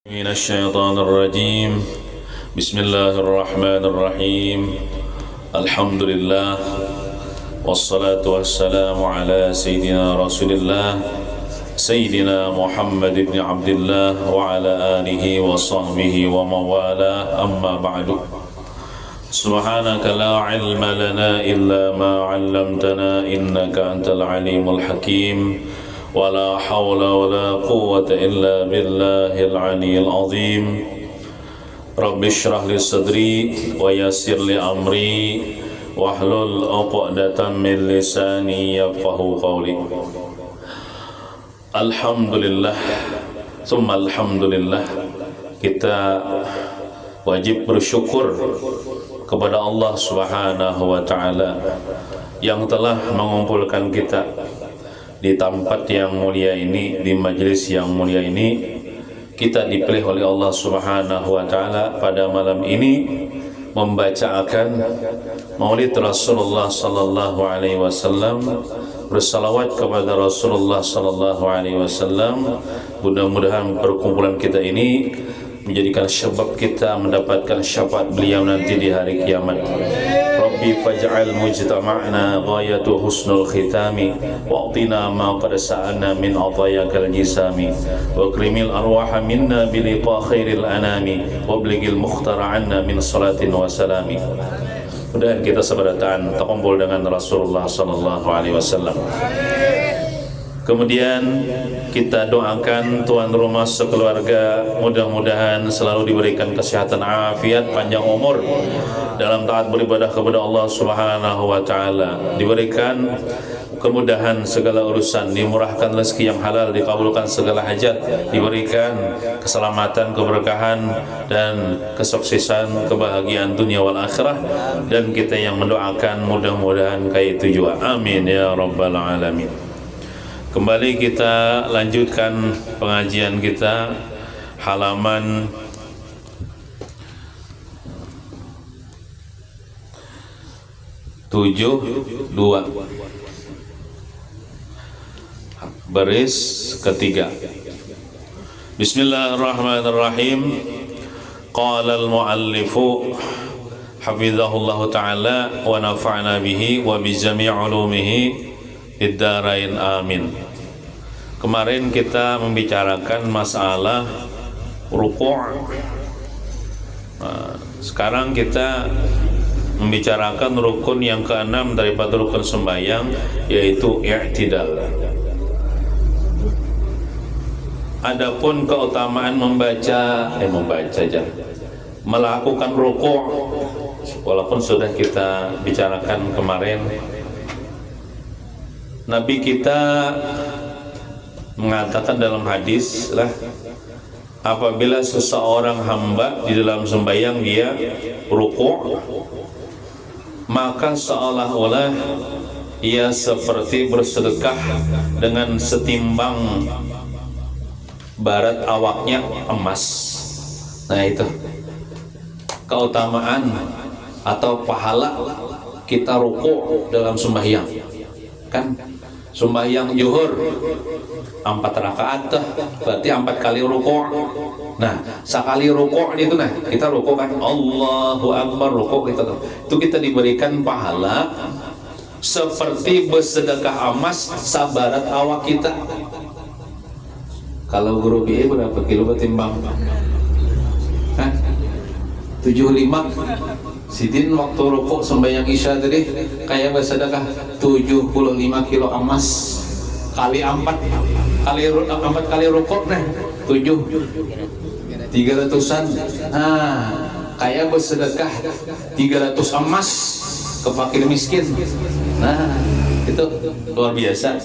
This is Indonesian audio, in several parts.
من الشيطان الرجيم. بسم الله الرحمن الرحيم. الحمد لله والصلاة والسلام على سيدنا رسول الله سيدنا محمد بن عبد الله وعلى آله وصحبه ومن والاه. أما بعد، سبحانك لا علم لنا إلا ما علمتنا إنك أنت العليم الحكيم. ولا حول ولا قوة إلا بالله العلي العظيم. رب اشرح لي صدري ويسر لي أمري واحلل عقدة من لساني يفقهوا قولي. Alhamdulillah, summa alhamdulillah, kita wajib bersyukur kepada Allah Subhanahu wa Ta'ala yang telah mengumpulkan kita di tempat yang mulia ini, di majelis yang mulia ini. Kita dipilih oleh Allah Subhanahu wa Ta'ala pada malam ini membacakan Maulid Rasulullah sallallahu alaihi wasallam, bersalawat kepada Rasulullah sallallahu alaihi wasallam. Mudah-mudahan perkumpulan kita ini menjadikan sebab kita mendapatkan syafaat beliau nanti di hari kiamat. Rabbi faj'al mujtama'na ghayatu husnul khitami wa'tina ma qad sa'alna min atayakal jisami wa krimil arwaha minna biliqa khairil anami wa bligil mukhtara anna min salatin wa salami. Mudah-mudahan kita seberatan terkumpul dengan Rasulullah sallallahu alaihi wasallam. Kemudian kita doakan tuan rumah sekeluarga, mudah-mudahan selalu diberikan kesehatan, afiat, panjang umur dalam taat beribadah kepada Allah Subhanahu wa Ta'ala, diberikan kemudahan segala urusan, dimurahkan rezeki yang halal, dikabulkan segala hajat, diberikan keselamatan, keberkahan dan kesuksesan, kebahagiaan dunia wal akhirah. Dan kita yang mendoakan mudah-mudahan kayak itu juga, amin ya rabbal alamin. Kembali kita lanjutkan pengajian kita, halaman 72, baris ketiga. Bismillahirrahmanirrahim. Qala al-muallifu hafizahullahu ta'ala wa nafa'na bihi wa bi jami' ulumihi Iddarain amin. Kemarin kita membicarakan masalah ruku'. Sekarang kita membicarakan rukun yang keenam daripada rukun sembahyang, yaitu i'tidal. Adapun keutamaan melakukan ruku', walaupun sudah kita bicarakan kemarin, Nabi kita mengatakan dalam hadis lah, apabila seseorang hamba di dalam sembahyang dia ruku', maka seolah-olah ia seperti bersedekah dengan setimbang barat awaknya emas. Nah, itu keutamaan atau pahala kita ruku' dalam sembahyang. Kan sembahyang zuhur 4 rakaat tuh, berarti 4 kali ruku'. Nah, sekali ruku' itu nah, kita ruku' kan Allahu Akbar, ruku' kita tuh. Itu kita diberikan pahala seperti bersedekah emas sabarat awak kita. Kalau guru BI berapa kilo betimbang? Hah? 75. Sidin waktu rukuk sembahyang isya tadi kayak bersedekah 75 kilo emas kali 4 kali rukuk, nah 300-an. Nah, kayak bersedekah 300 emas ke fakir miskin. Nah, itu luar biasa.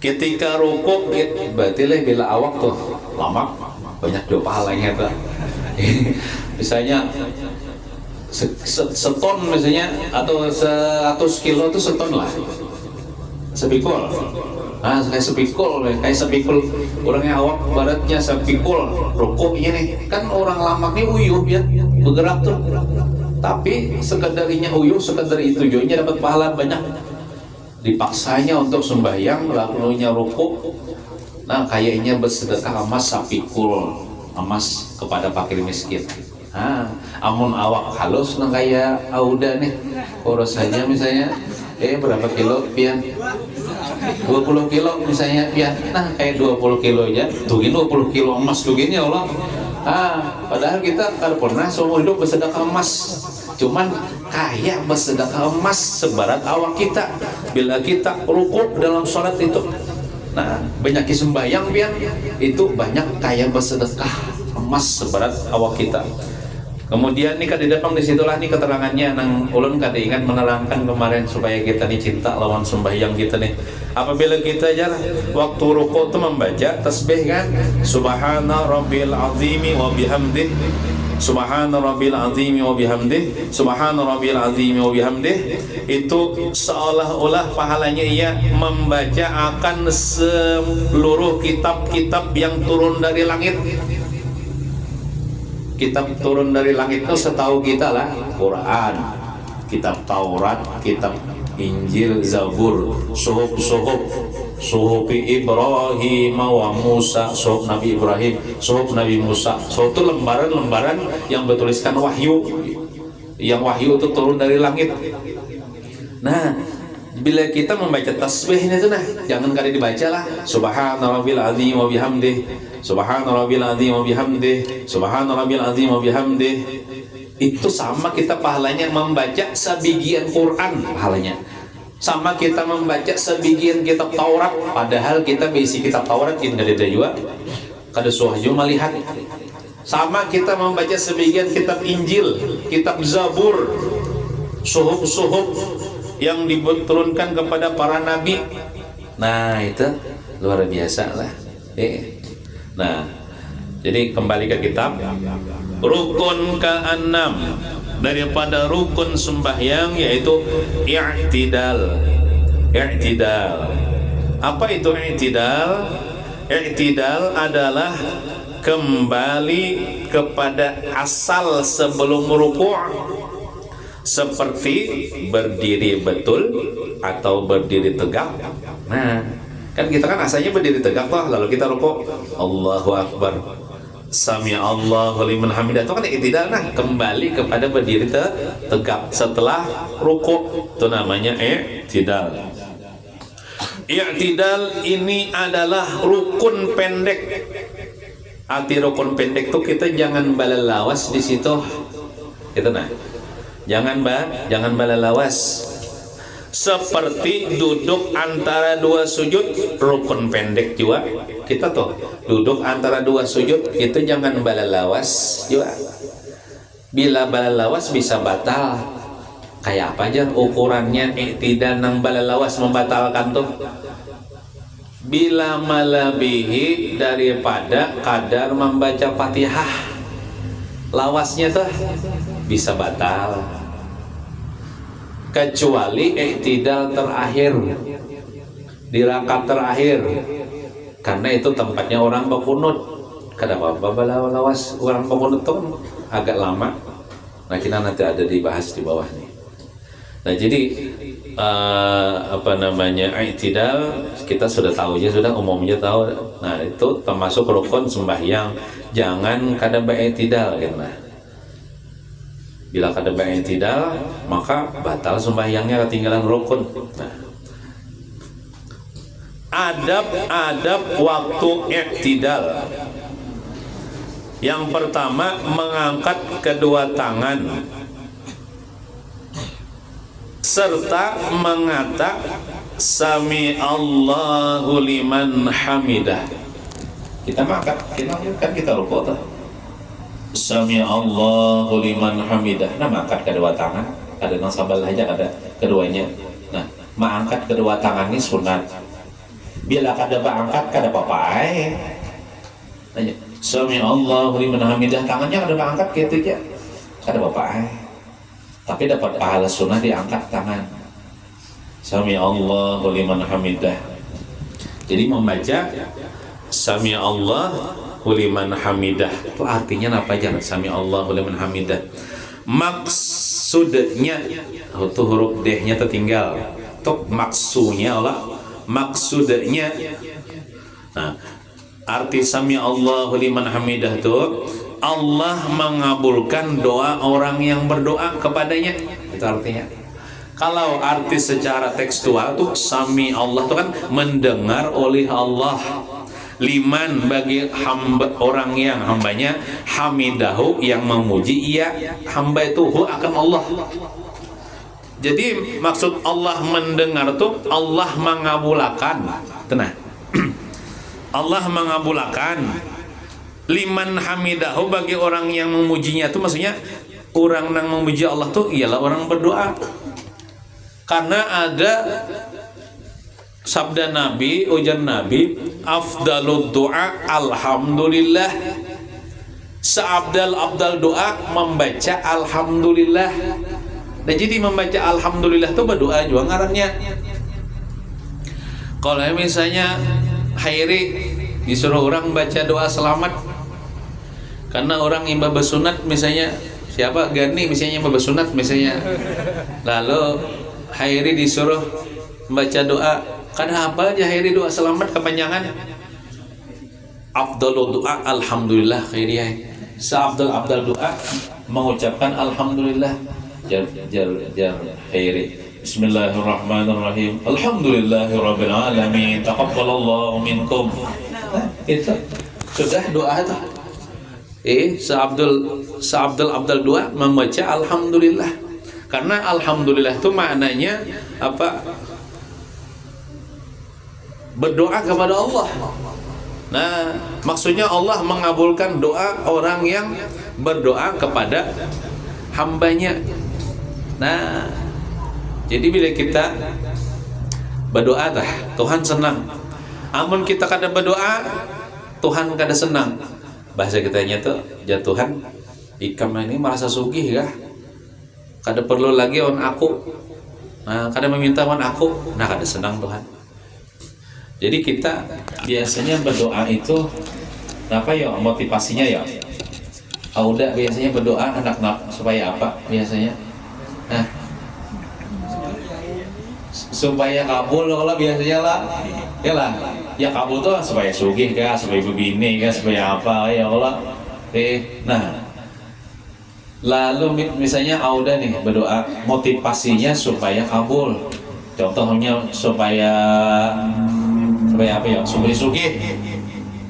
Ketika rukuk berarti lah bila awak tuh lama banyak doa pahalanya tuh. Misalnya seton misalnya, atau 100 kilo itu seton lah, sepikul. Nah, kayak sepikul orangnya awak baratnya sepikul rukuk ini kan orang lamak nih uyuh ya bergerak tuh, tapi sekedarinya uyuh, sekedar itu tujuannya dapat pahala banyak. Dipaksanya untuk sembahyang, lalunya rukuk Nah, kayaknya bersedekah emas sapikul emas kepada fakir miskin. Amun awak halus nang kaya auda nih, urus saja misalnya, berapa kilo pian? 20 kilo misalnya pian. Nah, kayak 20 kilo aja, tugin 20 kilo emas tugin ya Allah. Padahal kita kalau pernah seumur hidup bersedekah emas, cuman kayak bersedekah emas sebarat awak kita bila kita rukuk dalam sholat itu. Nah, banyak sembahyang pian itu banyak kayak bersedekah emas sebarat awak kita. Kemudian nih kadi datang disitulah nih keterangannya nang ulun kadi ingat menerangkan kemarin supaya kita nih cinta lawan sembahyang kita nih. Apabila kita jar waktu rukuk itu membaca tasbih kan, subhana rabbil azimi wa bihamdih, subhana rabbil azimi wa bihamdih, subhana rabbil azimi wa bihamdih, itu seolah-olah pahalanya ia membaca akan seluruh kitab-kitab yang turun dari langit. Kitab turun dari langit itu setahu kita lah Quran, kitab Taurat, kitab Injil, Zabur, suhuf Ibrahim wa Musa, suhuf Nabi Ibrahim, suhuf Nabi Musa. Suhuf itu lembaran-lembaran yang bertuliskan wahyu, yang wahyu itu turun dari langit. Nah, bila kita membaca tasbih ini tuh, nah jangan kali dibaca lah subhana rabbil azim wa bihamdih, subhana rabbil azim wa bihamdih, subhana rabbil azim wa bihamdih. Itu sama kita pahalanya membaca sebagian Quran, pahalanya sama kita membaca sebagian kitab Taurat, padahal kita berisi kitab Taurat ini ada juga kada suahju melihat. Sama kita membaca sebagian kitab Injil, kitab Zabur, suhuf yang diturunkan kepada para nabi. Nah, itu luar biasa lah. Nah, jadi kembali ke kitab. Rukun ke-6 daripada rukun sembahyang yaitu i'tidal. Apa itu i'tidal? I'tidal adalah kembali kepada asal sebelum rukuk, seperti berdiri betul atau berdiri tegak. Nah, kan kita kan asalnya berdiri tegak toh, lalu kita rukuk Allahu Akbar, Sami Allahu liman hamidah, itu kan i'tidal. Nah, kembali kepada berdiri tegak setelah rukuk, itu namanya i'tidal. I'tidal ini adalah rukun pendek. Arti rukun pendek tuh kita jangan balalawas di situ. Itu nah. Jangan balalawas. Seperti duduk antara dua sujud, rukun pendek juga. Kita tuh duduk antara dua sujud itu jangan balalawas juga. Bila balalawas bisa batal. Kayak apa aja ukurannya i'tidal nang balalawas membatalkan tuh? Bila melebihi daripada kadar membaca Fatihah, lawasnya tuh bisa batal. Kecuali i'tidal terakhir, di rakaat terakhir, karena itu tempatnya orang berkunut. Kada apa-apa lawas orang berkunut tuh agak lama. Nah, kita nanti ada dibahas di bawah nih. Nah, jadi i'tidal kita sudah tahu ya, sudah umumnya tahu. Nah, itu termasuk rukun sembahyang. Jangan kada i'tidal gitu. Nah, bila kada i'tidal maka batal sembahyangnya, ketinggalan rukun. Nah, adab waktu i'tidal. Yang pertama, mengangkat kedua tangan serta mengata Sami Allahu liman hamidah. Kita mengangkat, kita rukuk tuh. Sami Allahu liman hamidah. Nah, mengangkat kedua tangan, ada nasabal aja ada keduanya. Nah, mengangkat kedua tangan ini sunat. Bila kada mengangkat kada apa-apa. Nanya, Sami Allahu liman hamidah, tangannya kada mengangkat gitu aja. Kada apa-apa. Tapi dapat pahala sunnah diangkat tangan. Sami Allahu liman hamidah. Jadi membaca Sami Allahu liman hamidah itu artinya apa aja? Sami Allahu liman hamidah. Maksudnya itu huruf D-nya tertinggal. Tok maksunya Allah. Maksudnya. Nah, Arti sami Allahu liman hamidah itu Allah mengabulkan doa orang yang berdoa kepadanya. Itu artinya. Kalau arti secara tekstual tuh sami Allah itu kan mendengar oleh Allah. Liman bagi hamba, orang yang hambanya, hamidahu yang memuji ia hamba itu hu akan Allah. Jadi maksud Allah mendengar tuh Allah mengabulkan. Tenang. Allah mengabulkan liman hamidahu bagi orang yang memujinya itu maksudnya orang yang memuji Allah tuh ialah orang berdoa. Karena ada sabda Nabi, ujar Nabi, afdalud doa alhamdulillah. Seabdal-abdal doa membaca alhamdulillah. Nah jadi membaca alhamdulillah itu berdoa juga ngarannya. Kalau misalnya Hairi disuruh orang baca doa selamat karena orang yang bersunat misalnya, siapa Gani misalnya yang bersunat misalnya, lalu Hairi disuruh baca doa, karena apa aja Hairi doa selamat kepanjangan afdalul doa alhamdulillah khairiyah. Seabdal doa mengucapkan alhamdulillah. Jar Hairi Bismillahirrahmanirrahim Alhamdulillahirabbil alamin taqabbalallahu minkum. Itu sudah doa itu. Seabdal doa membaca alhamdulillah. Karena alhamdulillah itu maknanya apa? Berdoa kepada Allah. Nah, maksudnya Allah mengabulkan doa orang yang berdoa kepada hambanya. Nah, jadi bila kita berdoa dah, Tuhan senang. Amun kita kada berdoa, Tuhan kada senang. Bahasa kitanya tuh, ya Tuhan, ikam ini merasa sugih kah? Kada perlu lagi on aku. Nah, kada meminta on aku, nah kada senang Tuhan. Jadi kita biasanya berdoa itu apa ya motivasinya ya? Auda biasanya berdoa anak-anak supaya apa biasanya? Nah, supaya kabul kalau biasanya lah, ya lah, ya kabul tuh supaya sugih kah, supaya begini kah, supaya apa ya Allah. Nah, lalu misalnya Auda nih berdoa motivasinya supaya kabul. Contohnya supaya apa ya? Supaya sugih.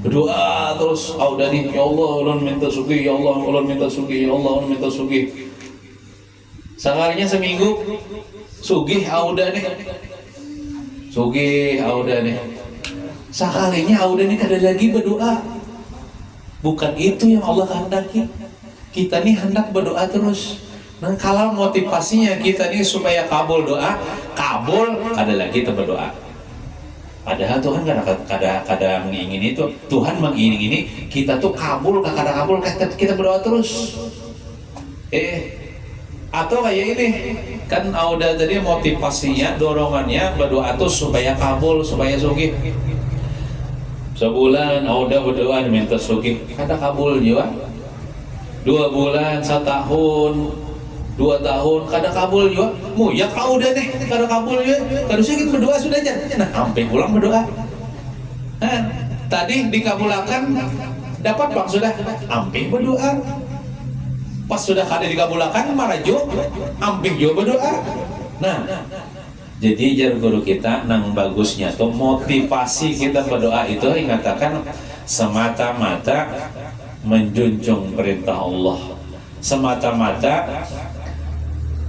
Berdoa terus Auda nih, ya Allah ulun minta sugih, ya Allah ulun minta sugih, ya Allah ulun minta sugih. Sekalinya seminggu sugih Auda nih. Sugih Auda nih. Sekalinya Auda nih kada lagi berdoa. Bukan itu yang Allah kehendaki. Kita nih hendak berdoa terus. Nah, kalau motivasinya kita nih supaya kabul doa, kabul kada lagi kita berdoa. Padahal Tuhan kada mengingini itu. Tuhan mengingini kita tuh kabul, kada kabul kita berdoa terus. Atau kayak ini kan Auda tadi motivasinya, dorongannya berdoa tuh supaya kabul, supaya sugih. Sebulan Auda berdoa minta sugih, kada kabul juga. 2 bulan, 1 tahun, 2 tahun, kada kabul juga. Ya Auda nih, kada kabul juga. Harusnya kita berdoa sudah aja. Nah, sampai pulang berdoa. Nah, tadi dikabulkan, dapat bang sudah. Sampai berdoa. Pas sudah kada dikabulkan, marajo, amping juga berdoa. Nah, jadi jar guru kita nang bagusnya tuh motivasi kita berdoa itu mengatakan semata-mata menjunjung perintah Allah, semata-mata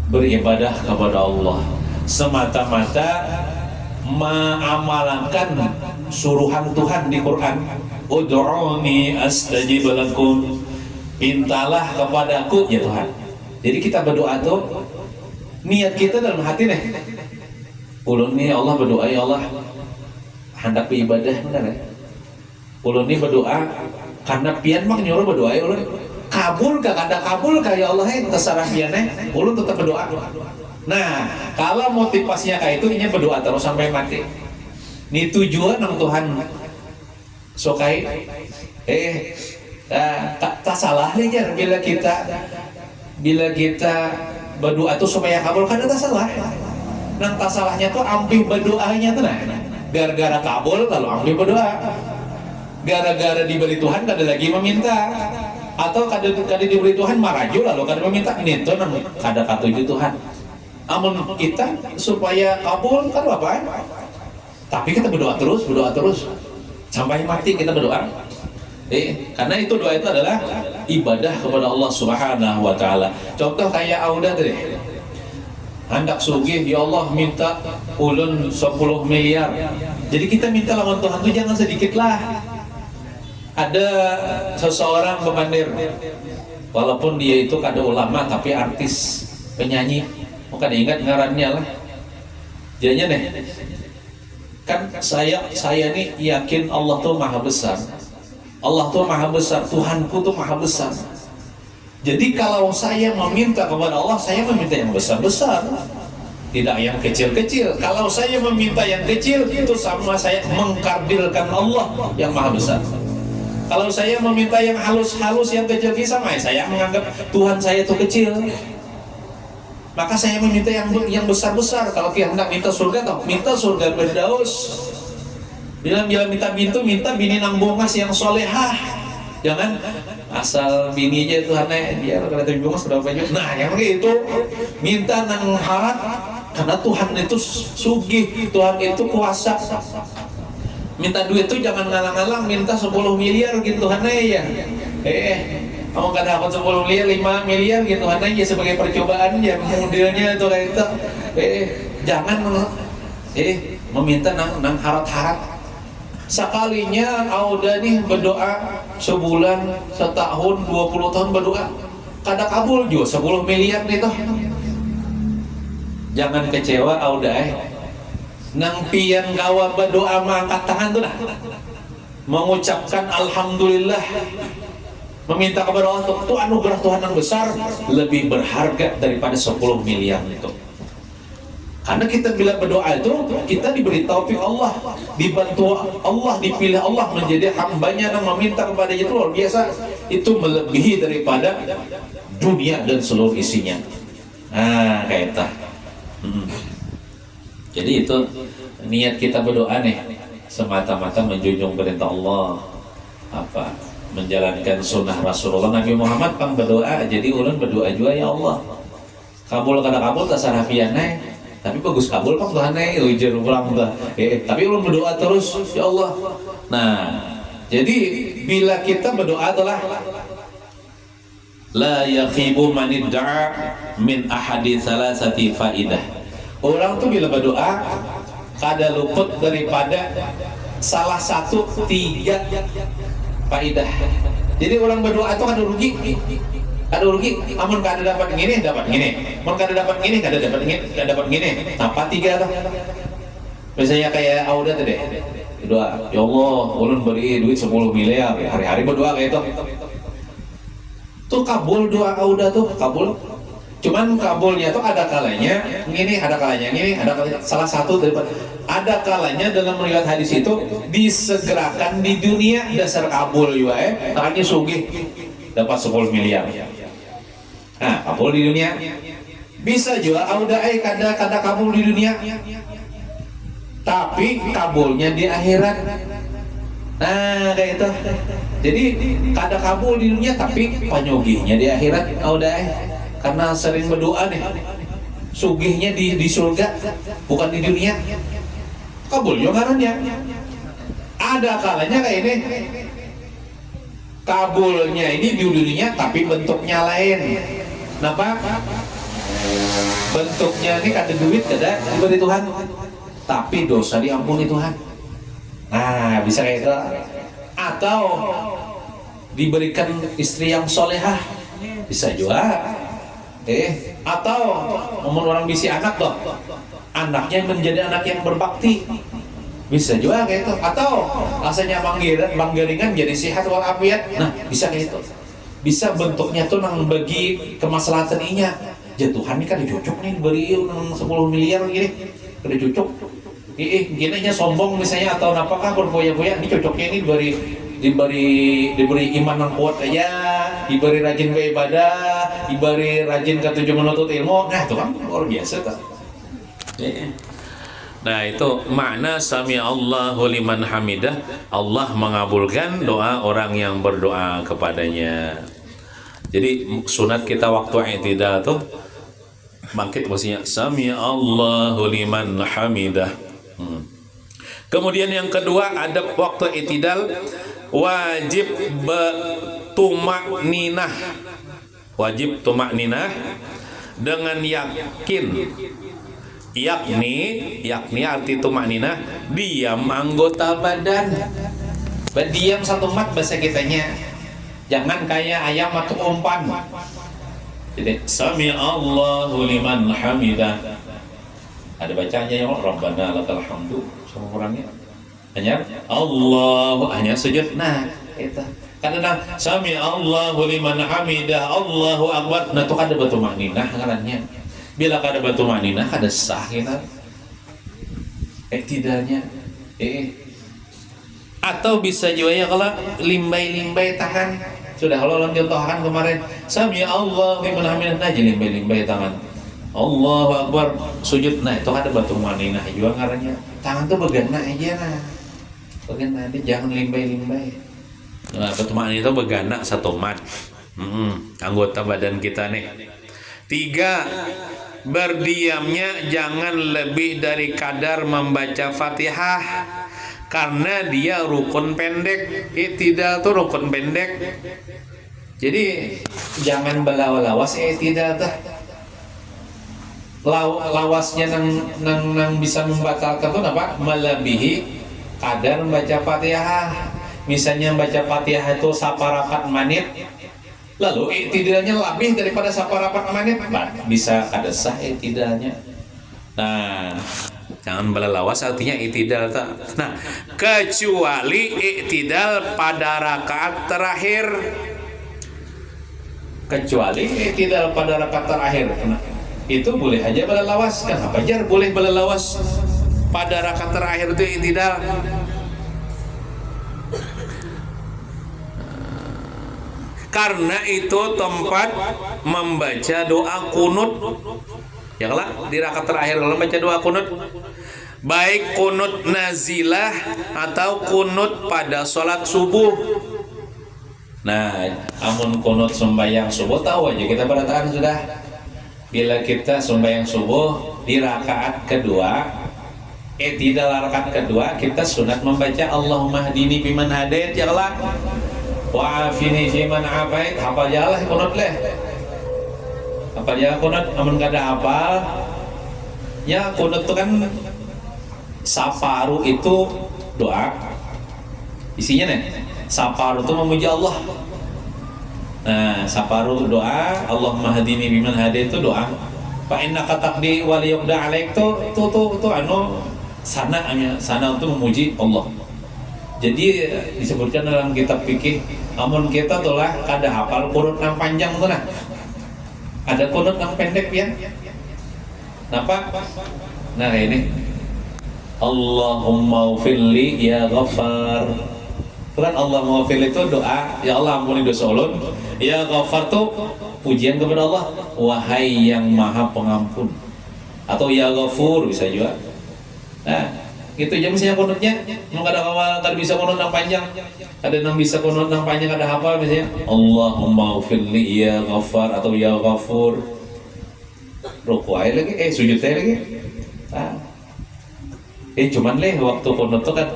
beribadah kepada Allah, semata-mata mengamalkan suruhan Tuhan di Quran. Ud'uni astajib lakum. Mintalah kepadaku ya Tuhan. Jadi kita berdoa tuh niat kita dalam hati nih. Ulun nih Allah berdoa, ya Allah hendak beribadah benar ya. Ulun nih berdoa karena pian mak nyuruh berdoa ya ulun. Kabul kah kada kabul kah ya Allah terserah piannya. Ulun tetap berdoa. Nah, kalau motivasinya kayak itu ini berdoa terus sampai mati. Ini tujuan yang Tuhan sukai. Tak salah nih jar bila kita berdoa tuh supaya kabul kan tak salah. Nang tak salahnya tuh ambil berdoanya tuh nah. Gara-gara kabul lalu ambil berdoa. gara-gara diberi Tuhan kada lagi meminta, atau kada diberi Tuhan maraju lalu kada meminta itu kada katuju Tuhan. Amun kita supaya kabul kan apa? Tapi kita berdoa terus sampai mati kita berdoa. Karena itu doa itu adalah ibadah kepada Allah Subhanahu wa taala. Contoh kayak Auda tadi. Hendak sugih, ya Allah minta ulun 10 miliar. Jadi kita minta lawan Tuhan itu jangan sedikit lah. Ada seseorang pemandir, walaupun dia itu kada ulama tapi artis, penyanyi, bukan ingat ngarannya lah. Jadinya deh, kan saya nih yakin Allah tuh maha besar. Allah tuh maha besar, Tuhanku tuh maha besar. Jadi kalau saya meminta kepada Allah, saya meminta yang besar-besar, tidak yang kecil-kecil. Kalau saya meminta yang kecil, itu sama saya mengkardilkan Allah yang maha besar. Kalau saya meminta yang halus-halus, yang kecil-kecil, sama saya menganggap Tuhan saya itu kecil. Maka saya meminta yang besar-besar. Kalau kita hendak minta surga, minta surga berdaus. Bila minta pintu, minta bini nang bongas yang solehah. Jangan asal bini aja Tuhan dia kalau kata bongas berapa banyak. Nah yang itu minta nang harat, karena Tuhan itu sugih, Tuhan itu kuasa. Minta duit itu jangan ngalang-ngalang minta 10 miliar gitu Tuhan ya. Kamu kada dapat 10 miliar, 5 miliar gitu Tuhan ya sebagai percobaan ya modelnya itu kayak itu. Jangan meminta nang harat-harat. Sekalinya Auda nih berdoa sebulan, setahun, 20 tahun berdoa kada kabul juga 10 miliar nih toh. Jangan kecewa Auda nang pian gawa berdoa mengangkat tangan tuh dah mengucapkan alhamdulillah, meminta kepada Allah itu anugerah Tuhan yang besar, lebih berharga daripada 10 miliar itu. Karena kita bila berdoa itu kita diberi taufik Allah, dibantu Allah, dipilih Allah menjadi hambanya yang meminta kepadanya, itu luar biasa. Itu melebihi daripada dunia dan seluruh isinya. Nah kayak itu. Jadi itu niat kita berdoa nih semata-mata menjunjung perintah Allah, menjalankan sunnah Rasulullah Nabi Muhammad pang berdoa. Jadi ulun berdoa juga, ya Allah kabul kada kabul terserah pian tapi bagus kabul kan Tuhan ujar ulang tapi ulun berdoa terus ya Allah. Nah jadi bila kita berdoa adalah la yakhibu man idda'a min ahadi salasati faidah. Orang tuh bila berdoa kada luput daripada salah satu 3 faidah. Jadi orang berdoa itu kada rugi. Amun kada dapat gini, amun kada dapat gini, kada dapat gini. Apa 3 tuh? Misalnya kayak Auda tadi doa, ya Allah, ulun beri duit 10 miliar, hari-hari berdoa kayak itu. Tuh kabul doa Auda tuh, kabul. Cuman kabulnya tuh ada kalanya gini, ada kalanya gini, ada kalanya salah satu daripada. Ada kalanya dalam melihat hadis itu disegerakan di dunia dasar kabul juga makanya sugih dapat 10 miliar. Nah, kabul di dunia. Bisa juga Auda kada kabul di dunia. Tapi kabulnya di akhirat. Nah, kayak itu. Jadi kada kabul di dunia tapi panyugihnya di akhirat Auda karena sering berdoa nih. Sugihnya di surga bukan di dunia. Kabul juga ngarannya. Ada kalanya kayak ini. Kabulnya ini di dunia tapi bentuknya lain. Kenapa? Bentuknya ini kada duit, kada diberi Tuhan, tapi dosa diampuni Tuhan. Nah bisa kayak itu. Atau diberikan istri yang solehah, bisa juga. Atau umur orang bisi anak toh, anaknya menjadi anak yang berbakti, bisa juga kayak itu. Atau rasanya manggiringan jadi sehat walafiat. Nah bisa kayak itu. Bisa bentuknya tuh nang bagi kemaslahatan inya. Ya Tuhan ini kan cocok nih beri nang 10 miliar gini, kada cocok. Gini nya sombong misalnya atau apakah berfoya-foya, ini cocoknya ini diberi iman yang kuat aja, diberi rajin ke ibadah, diberi rajin ke tujuh menuntut ilmu. Nah itu kan luar biasa kan. Nah, itu makna sami Allahu liman hamidah. Allah mengabulkan doa orang yang berdoa kepadanya. Jadi sunat kita waktu i'tidal tuh bangkit maksudnya sami Allahu liman hamidah. Kemudian yang kedua, adab waktu i'tidal wajib tumakninah. Wajib tumakninah dengan yakin. Yakni arti tumakninah diam anggota badan. Berdiam satu mat bahasa kitanya. Jangan kayak ayam atau umpan. Jadi sami Allahu liman hamidah. Ada bacanya ya Rabbana lakal hamdu sama orangnya. Hanya Allah hanya sujud. Nah, itu. Kadang sami Allahu liman hamidah, Allahu akbar. Nah, itu kada batu makninah ngarannya. Bila kada batu makninah kada sah kita. Tidaknya. Atau bisa juga ya kalau limbai-limbai tangan. Sudah kalau orang contohkan kemarin sami Allahu liman hamidah aja limbai-limbai tangan. Allahu akbar sujud. Nah, itu kada batu makninah juga ngarannya. Tangan tuh begana aja nah. Begana aja jangan limbai-limbai. Nah, pertemuan itu begana satu mat. Anggota badan kita nih. 3. Berdiamnya jangan lebih dari kadar membaca Fatihah karena dia rukun pendek. I'tidal tuh rukun pendek. Jadi jangan belawas i'tidal tuh. Lawasnya nang bisa membatalkan tuh apa? Melebihi kadar membaca Fatihah. Misalnya baca Fatihah itu saparapat menit, lalu i'tidalnya lebih daripada saparapat menit, bisa kada sah i'tidalnya. Nah, jangan belalawas artinya i'tidal tak. Nah, kecuali i'tidal pada rakaat terakhir. Kecuali i'tidal pada rakaat terakhir. Nah, itu boleh aja belalawas. Kenapa jar boleh belalawas pada rakaat terakhir itu i'tidal? Karena itu tempat membaca doa kunut. Ya lah, di rakaat terakhir kalau baca doa kunut, baik kunut nazilah atau kunut pada sholat subuh. Nah, amun kunut sembahyang subuh tahu aja kita perhatikan sudah. Bila kita sembahyang subuh di rakaat kedua, tidak rakaat kedua kita sunat membaca Allahumma hdini fiman hadait ya Allah. Wa'afini fiman afait. Hafal jalah kunut leh. Hafal jalah kunut amun kada hafal. Ya kunut itu kan saparu itu doa. Isinya nih, saparu itu memuji Allah. Nah, saparu doa, Allahumma hadini biman hadait itu doa. Fa innaka taqdi wa liyuqda alaik itu anu sana untuk memuji Allah. Jadi disebutkan dalam kitab fikih, amun kita tulah kada hafal kunut yang panjang tuh nah. Ada kunut yang pendek ya. Napa? Nah ini Allahumma ufirli ya Ghaffar. Kan Allahumma ufirli itu doa, ya Allah ampuni dosa ulun. Ya Ghaffar tuh pujian kepada Allah, wahai yang maha pengampun. Atau ya Ghafur bisa juga. Nah, gitu aja misalnya kunutnya. Nggak ada awal, kada bisa kunut yang panjang. Ada yang bisa kunut yang panjang, ada hafal misalnya Allahumma ufirli ya Ghaffar atau ya Ghafur. Ruku aja lagi, sujud aja lagi. Cuman leh waktu kunut tuh kan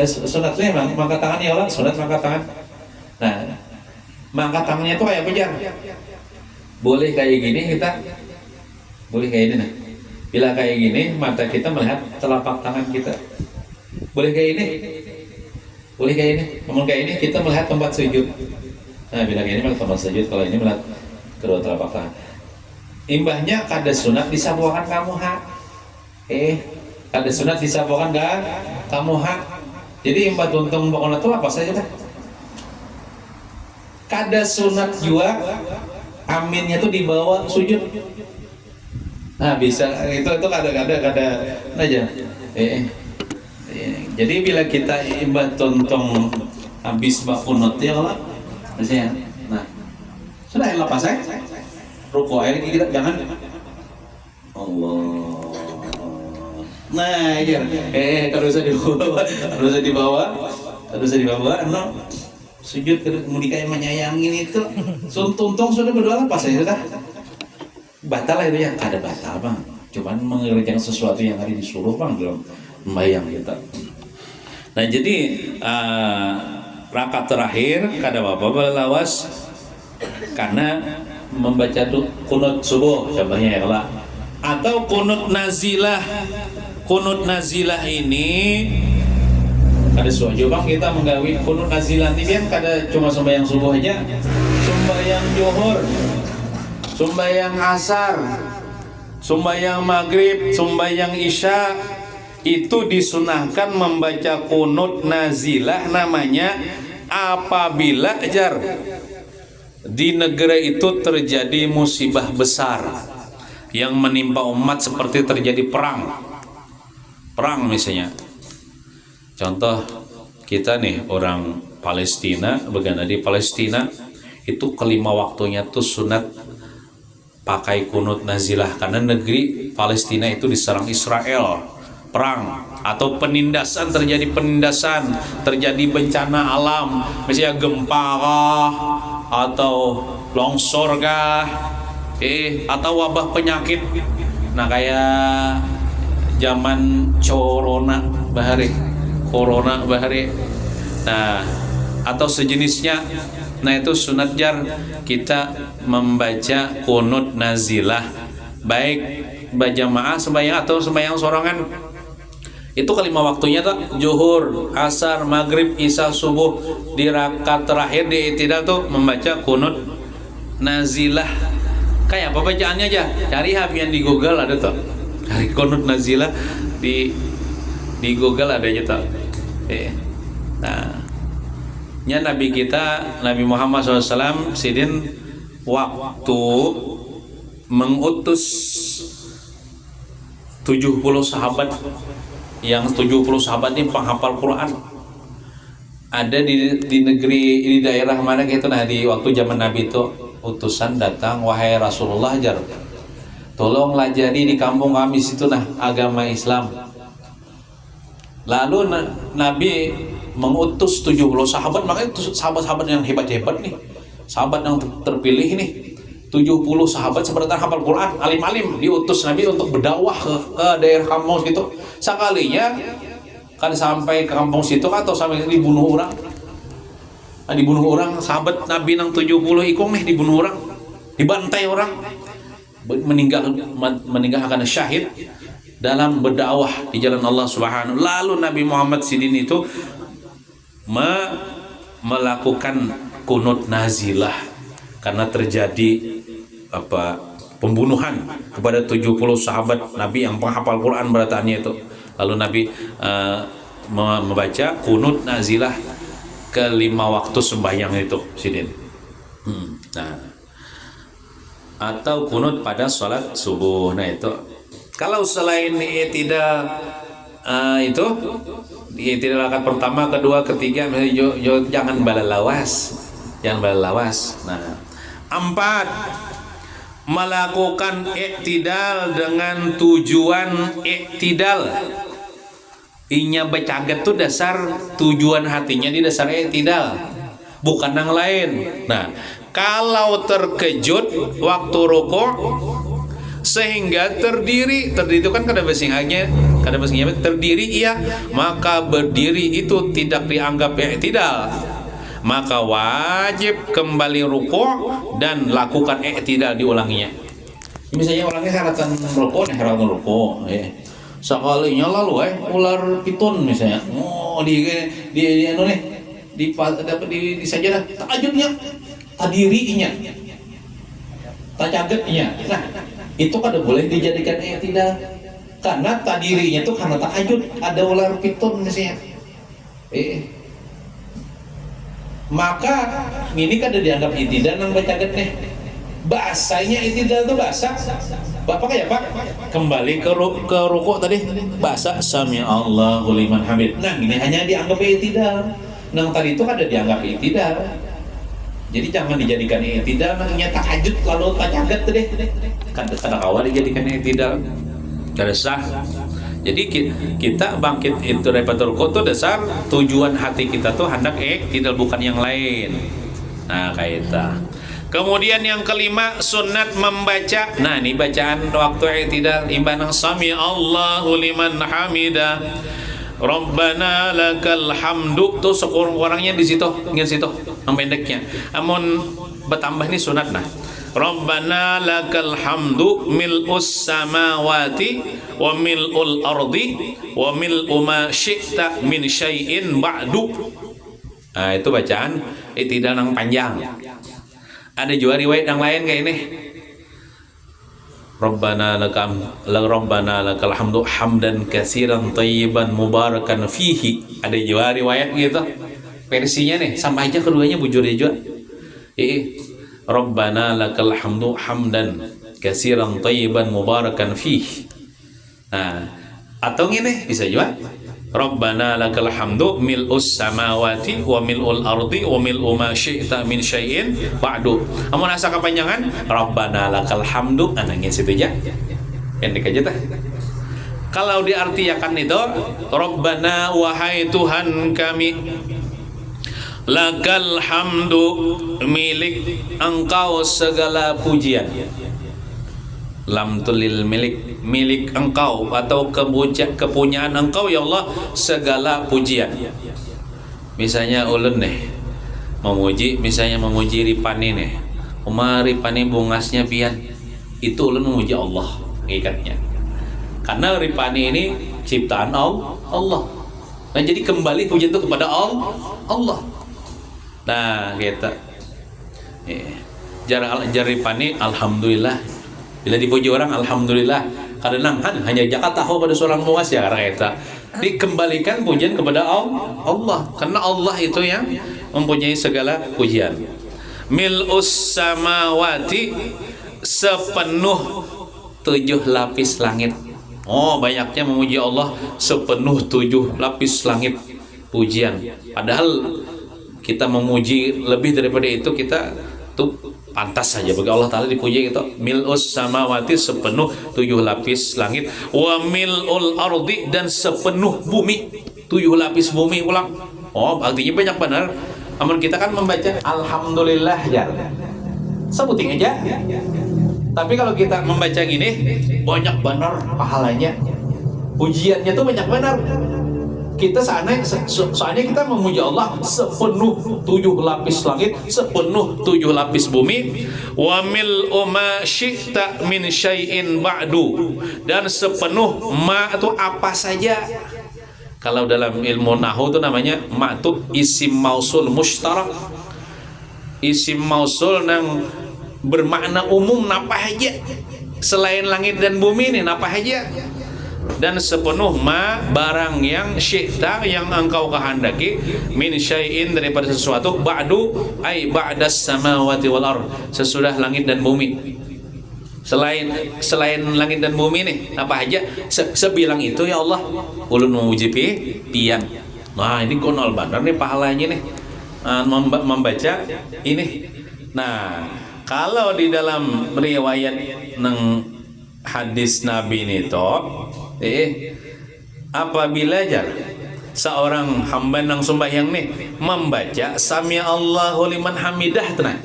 sunat leh, mangkat tangan ya Allah, sunat mangkat tangan. Nah, mangkat tangannya tuh kayak apa jar? Boleh kayak gini kita, boleh kayak ini nah. Bila kayak gini, mata kita melihat telapak tangan kita. Boleh kayak ini, boleh kayak ini. Namun kayak ini kita melihat tempat sujud. Nah, bila kayak ini melihat tempat sujud, kalau ini melihat kedua telapak tangan. Imbahnya kada sunat disabuakan kamu ha. Kada sunat disabuakan gak kamu ha. Jadi imbah tuntung pokoknya itu apa saja dah. Kada sunat juga aminnya tuh dibawa sujud. Nah bisa itu kadang-kadang aja. Jadi bila kita imbah tuntung habis bakunut ya Allah, misalnya, nah sudah lepas saya, ruku air kita jangan Allah. Nah, iya. Kalau usah dibawa, kalau usah dibawa, no. Sujud kemudian kayak menyayangin itu. Tuntung sudah berdoa apa saya sudah batal lah itu ya, kada batal bang. Cuman mengerjakan sesuatu yang hari disuruh bang belum membayang kita. Nah jadi rakaat terakhir kada apa-apa lawas karena membaca kunut subuh contohnya ya kalau atau kunut nazilah. Kunut nazilah ini kada suaju bang kita menggawi kunut nazilah ini kan kada cuma sembahyang subuh aja, sembahyang zuhur, sembahyang asar, sembahyang maghrib, sembahyang isya itu disunahkan membaca kunut nazilah namanya apabila jar di negara itu terjadi musibah besar yang menimpa umat seperti terjadi perang misalnya. Contoh kita nih orang Palestina, bagaimana di Palestina itu kelima waktunya tuh sunat pakai kunut nazilah karena negeri Palestina itu diserang Israel, perang atau penindasan, terjadi bencana alam, misalnya gempa kah atau longsor kah, atau wabah penyakit. Nah kayak zaman corona bahari, nah atau sejenisnya. Nah itu sunat jar kita membaca kunut nazilah baik berjamaah sembahyang atau sembahyang sorangan. Itu kelima waktunya tuh zuhur, asar, maghrib, isya, subuh. Di rakaat terakhir di i'tidal tuh membaca kunut nazilah. Kayak apa bacaannya aja? Cari habian di Google ada tuh. Cari kunut nazilah di Google ada aja tuh. Nah, nya Nabi kita Nabi Muhammad SAW sidin waktu mengutus 70 sahabat, yang 70 sahabat ini penghafal Quran ada di negeri di daerah mana gitu. Nah di waktu zaman Nabi itu utusan datang, wahai Rasulullah jar tolonglah jadi di kampung kami situ nah agama Islam. Lalu Nabi mengutus 70 sahabat, makanya sahabat-sahabat yang hebat-hebat nih, sahabat yang terpilih nih, 70 sahabat sebenarnya hafal Quran, alim-alim, diutus Nabi untuk berdakwah ke daerah kampung situ. Sekalinya kan sampai ke kampung situ atau sampai dibunuh orang. Nah, dibunuh orang, sahabat Nabi yang 70 ikung nih dibunuh orang, dibantai orang, meninggal karena syahid dalam berdakwah di jalan Allah Subhanahu. Lalu Nabi Muhammad sidin itu melakukan kunut nazilah karena terjadi pembunuhan kepada 70 sahabat Nabi yang penghafal Quran berataannya itu. Lalu Nabi membaca kunut nazilah ke 5 waktu sembahyang itu sidin. Nah, atau kunut pada sholat subuh. Nah itu kalau selain i'tidal itu i'tidal rakaat pertama, kedua, ketiga misalnya jangan balalawas. Nah 4 melakukan i'tidal dengan tujuan i'tidal. Inya bercaget tuh dasar tujuan hatinya di dasar i'tidal, bukan yang lain. Nah kalau terkejut waktu rukuk sehingga terdiri itu kan kada basingnya terdiri iya, maka berdiri itu tidak dianggap i'tidal, maka wajib kembali rukuk dan lakukan i'tidal diulanginya. Misalnya orangnya haratan rukuk sekalinya lalu ular piton misalnya di anu nih di sajadah tahajudnya tadirinya tajagetnya. Nah itu kada boleh dijadikan i'tidal karena tadirinya itu karena tahajud ada ular piton misalnya. Maka ini kada dianggap i'tidal nang bacaget nih. Bahasanya i'tidal itu bahasa Bapak kayak Pak kembali ke rukuk tadi bahasa sami Allahu liman hamid. Nah ini hanya dianggap i'tidal. Nang tadi itu kada dianggap i'tidal. Jadi jangan dijadikan i'tidal namanya tahajud lalu tajaget deh. Kada kawa dijadikan i'tidal. Kada sah. Jadi kita bangkit itu dari ruku itu dasar tujuan hati kita tuh hendak tidak bukan yang lain. Nah kayak itu. Kemudian yang kelima, sunat membaca. Nah ini bacaan waktu i'tidal imbang sami Allahu liman hamidah. Rabbana lakal hamdu tuh sekurang-kurangnya di situ, ingin situ, yang pendeknya. Amun bertambah nih sunat nah. Rabbana lakal hamdu mil'us samawati wa mil'ul ardi wa mil'u ma syi'ta min syai'in ba'du. Nah itu bacaan i'tidal yang panjang. Ada juga riwayat yang lain kayak ini. Rabbana lakal hamdu hamdan katsiran thayyiban mubarakan fihi. Ada juga riwayat gitu. Versinya nih sama aja keduanya bujur juga. Rabbana lakal hamdu hamdan katsiran thayyiban mubarakan fihi. Nah, atau gini bisa juga. Rabbana lakal hamdu mil'us samawati wa mil'ul ardi wa mil'u ma syi'ta min syai'in ba'du. Amun asa kepanjangan Rabbana lakal hamdu anangnya situ aja. Pendek aja tah. Kalau diartikan itu Rabbana wahai Tuhan kami lakal hamdu milik engkau segala pujian. Lam tulil milik engkau atau kepunyaan engkau ya Allah segala pujian. Misalnya ulun nih memuji Ripani nih, Ripani bungasnya pian, itu ulun memuji Allah ikatnya, karena Ripani ini ciptaan Allah. Nah jadi kembali pujian itu kepada Allah. Nah kita jar Ripani alhamdulillah. Bila dipuji orang alhamdulillah, kadang hanya Jakarta tahu pada seorang muas ya karena kita dikembalikan pujian kepada Allah karena Allah itu yang mempunyai segala pujian. Mil'us samawati sepenuh 7 lapis langit. Oh banyaknya memuji Allah sepenuh 7 lapis langit pujian. Padahal kita memuji lebih daripada itu kita tuh pantas saja bagi Allah Ta'ala dipuji gitu. Mil'us samawati sepenuh 7 lapis langit wa mil'ul ardi dan sepenuh bumi 7 lapis bumi ulang. Oh artinya banyak benar. Namun kita kan membaca alhamdulillah ya sebuting aja. Tapi kalau kita membaca gini banyak benar pahalanya, pujiannya tuh banyak benar. Kita soalnya kita memuji Allah sepenuh 7 lapis langit, sepenuh 7 lapis bumi, wa mil'u ma syi'ta min syai'in ba'du, dan sepenuh ma itu apa saja. Kalau dalam ilmu nahwu itu namanya ma itu isim mausul mustarak, isim mausul yang bermakna umum napa aja selain langit dan bumi ini napa aja. Dan sepenuh ma barang yang syi'ta yang engkau kehendaki min syai'in daripada sesuatu ba'du ay ba'das samawati wal ard sesudah langit dan bumi. Selain langit dan bumi nih apa aja sebilang itu ya Allah ulun memuji pian. Nah ini konol benar nih pahalanya nih membaca ini. Nah kalau di dalam riwayat nang hadis Nabi ini toh apabila seorang hamba nang sembahyang nih membaca sami Allahu liman hamidah tenang,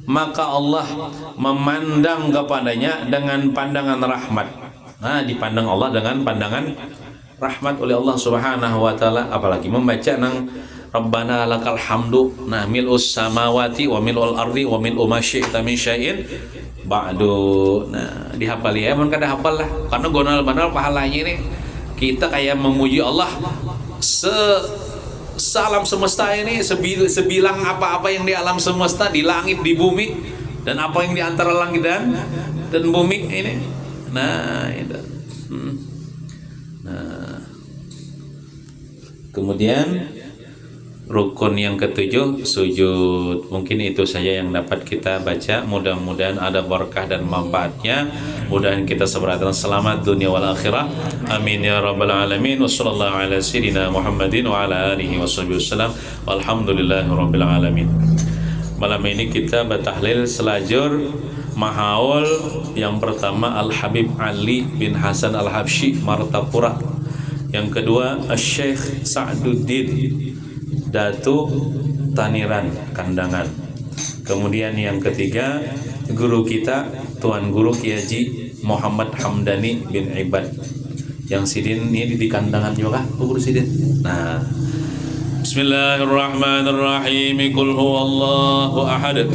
maka Allah memandang kepadanya dengan pandangan rahmat. Nah dipandang Allah dengan pandangan rahmat oleh Allah Subhanahu wa taala. Apalagi membaca nang Rabbana lakal hamdu nah mil'us samawati wa mil'ul ardi wa mil'u ma syi'ta min syai'in ba'du. Nah dihafal ya, emang kada hafal lah karena gonal-banal pahalanya ini kita kayak memuji Allah alam semesta ini sebilang apa-apa yang di alam semesta, di langit, di bumi, dan apa yang di antara langit dan bumi ini. Nah itu. Nah kemudian rukun yang ketujuh sujud. Mungkin itu saja yang dapat kita baca. Mudah-mudahan ada berkah dan manfaatnya. Mudah-mudahan kita seberatan selamat dunia wal akhirah. Amin ya rabbal alamin. Wassallallahu ala sayyidina Muhammadin wa ala alihi washabihi wasallam. Walhamdulillahi rabbil alamin. Malam ini kita bertahlil selajur Mahaul yang pertama Al-Habib Ali bin Hasan Al-Habsyi Martapura. Yang kedua Syekh Sa'duddin Datu Taniran Kandangan. Kemudian yang ketiga guru kita Tuan Guru Kiai Haji Muhammad Hamdani bin Ibad. Yang sidin ini di Kandangan juga Guru sidin. Nah, Bismillahirrahmanirrahim. Qul huwallahu ahad.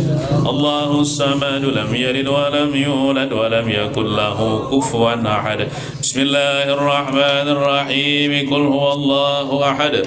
Allahus samad. Lam yalid wa lam yulad wa lam yakul lahu kufuwan ahad. Bismillahirrahmanirrahim. Qul huwallahu ahad.